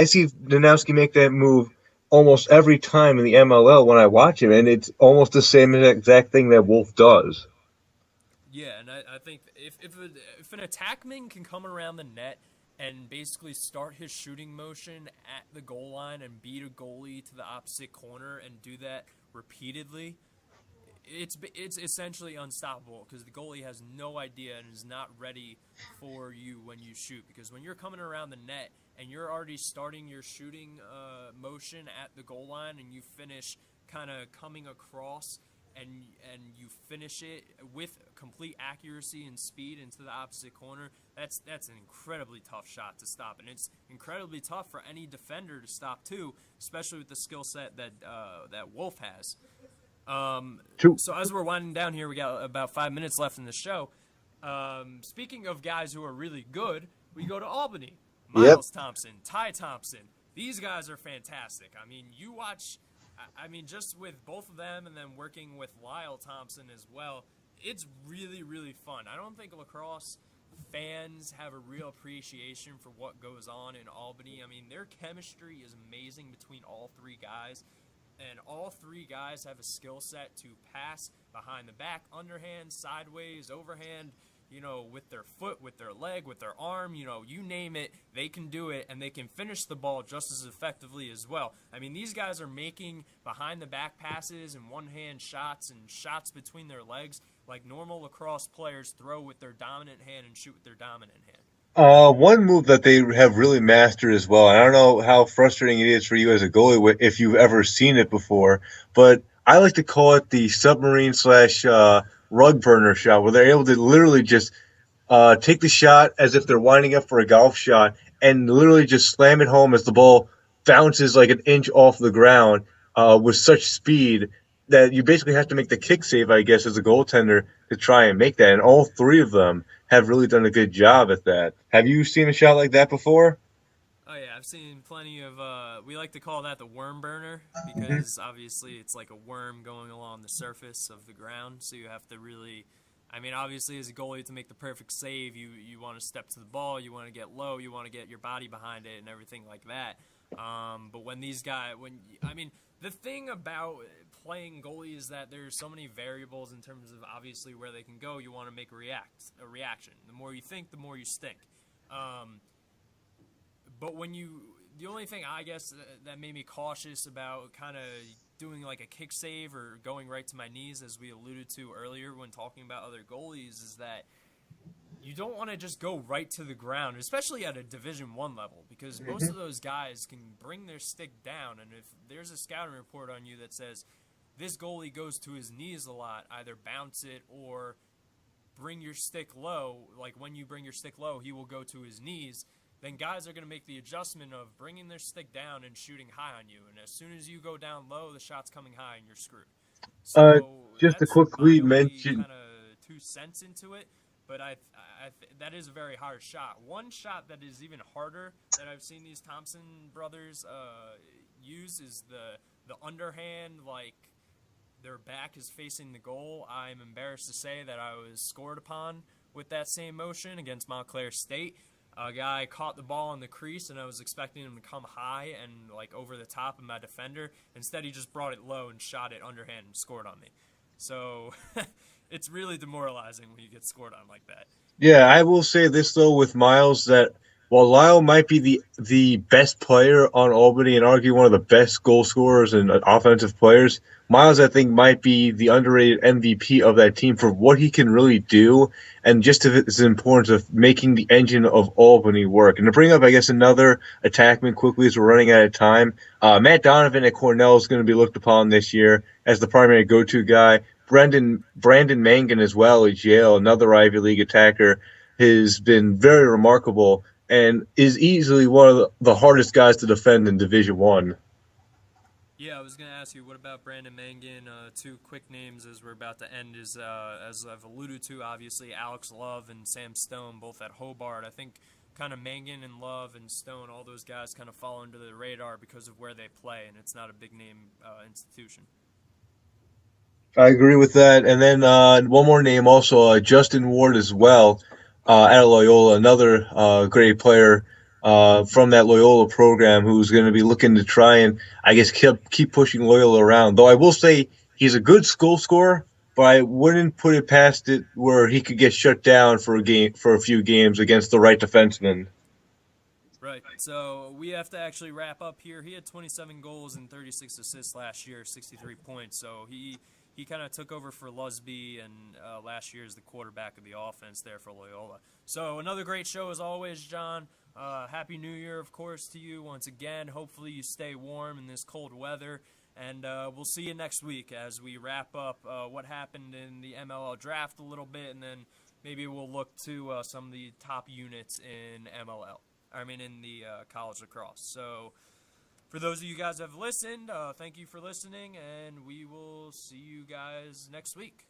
see Danowski make that move almost every time in the MLL when I watch him, and it's almost the same exact thing that Wolf does. Yeah, and I think if an attackman can come around the net and basically start his shooting motion at the goal line and beat a goalie to the opposite corner and do that repeatedly, it's essentially unstoppable because the goalie has no idea and is not ready for you when you shoot. Because when you're coming around the net and you're already starting your shooting motion at the goal line and you finish kind of coming across and you finish it with complete accuracy and speed into the opposite corner, that's an incredibly tough shot to stop, and it's incredibly tough for any defender to stop too, especially with the skill set that that Wolf has. True. So as we're winding down here, we got about 5 minutes left in the show. Speaking of guys who are really good, we go to Albany. Miles Thompson, Ty Thompson. These guys are fantastic. I mean, you watch. I mean, just with both of them and then working with Lyle Thompson as well, it's really, really fun. I don't think lacrosse fans have a real appreciation for what goes on in Albany. I mean, their chemistry is amazing between all three guys, and all three guys have a skill set to pass behind the back, underhand, sideways, overhand, you know, with their foot, with their leg, with their arm, you know, you name it, they can do it, and they can finish the ball just as effectively as well. I mean, these guys are making behind-the-back passes and one-hand shots and shots between their legs like normal lacrosse players throw with their dominant hand and shoot with their dominant hand. One move that they have really mastered as well, and I don't know how frustrating it is for you as a goalie if you've ever seen it before, but I like to call it the submarine slash rug burner shot, where they're able to literally just take the shot as if they're winding up for a golf shot and literally just slam it home as the ball bounces like an inch off the ground with such speed that you basically have to make the kick save, I guess, as a goaltender to try and make that. And all three of them have really done a good job at that. Have you seen a shot like that before? Oh, yeah, I've seen plenty of, we like to call that the worm burner because obviously it's like a worm going along the surface of the ground, so you have to really, I mean, obviously as a goalie to make the perfect save, you want to step to the ball, you want to get low, you want to get your body behind it and everything like that. But when these guys, I mean, the thing about playing goalie is that there's so many variables in terms of obviously where they can go. You want to make a reaction. The more you think, the more you stink. But the only thing I guess that made me cautious about kind of doing like a kick save or going right to my knees, as we alluded to earlier when talking about other goalies, is that you don't want to just go right to the ground, especially at a Division I level, because most of those guys can bring their stick down, and if there's a scouting report on you that says this goalie goes to his knees a lot, either bounce it or bring your stick low, like when you bring your stick low, he will go to his knees, then guys are going to make the adjustment of bringing their stick down and shooting high on you. And as soon as you go down low, the shot's coming high and you're screwed. So just to that's quickly my mention, kind of 2 cents into it. But that is a very hard shot. One shot that is even harder that I've seen these Thompson brothers use is the underhand, like their back is facing the goal. I'm embarrassed to say that I was scored upon with that same motion against Montclair State. A guy caught the ball in the crease, and I was expecting him to come high and like over the top of my defender. Instead, he just brought it low and shot it underhand and scored on me. So it's really demoralizing when you get scored on like that. yeah, I will say this though with Miles, that while Lyle might be the best player on Albany and argue one of the best goal scorers and offensive players, Miles, I think, might be the underrated MVP of that team for what he can really do, and just his importance of making the engine of Albany work. And to bring up, I guess, another attackman quickly as we're running out of time, Matt Donovan at Cornell is going to be looked upon this year as the primary go-to guy. Brandon Mangan as well at Yale, another Ivy League attacker, has been very remarkable and is easily one of the hardest guys to defend in Division I. Yeah, I was going to ask you, what about Brandon Mangan? 2 quick names as we're about to end is, as I've alluded to, obviously Alex Love and Sam Stone, both at Hobart. I think kind of Mangan and Love and Stone, all those guys kind of fall under the radar because of where they play, and it's not a big-name institution. I agree with that. And then one more name also, Justin Ward as well, at Loyola, another great player from that Loyola program who's going to be looking to try and, I guess, keep pushing Loyola around. Though I will say he's a good goal scorer, but I wouldn't put it past it where he could get shut down for a few games against the right defenseman. Right. So we have to actually wrap up here. He had 27 goals and 36 assists last year, 63 points. So he kind of took over for Lusby, and last year is the quarterback of the offense there for Loyola. So another great show as always, John. Happy New Year, of course, to you once again. Hopefully you stay warm in this cold weather. And we'll see you next week as we wrap up what happened in the MLL draft a little bit, and then maybe we'll look to some of the top units in in the college lacrosse. So for those of you guys who have listened, thank you for listening, and we will see you guys next week.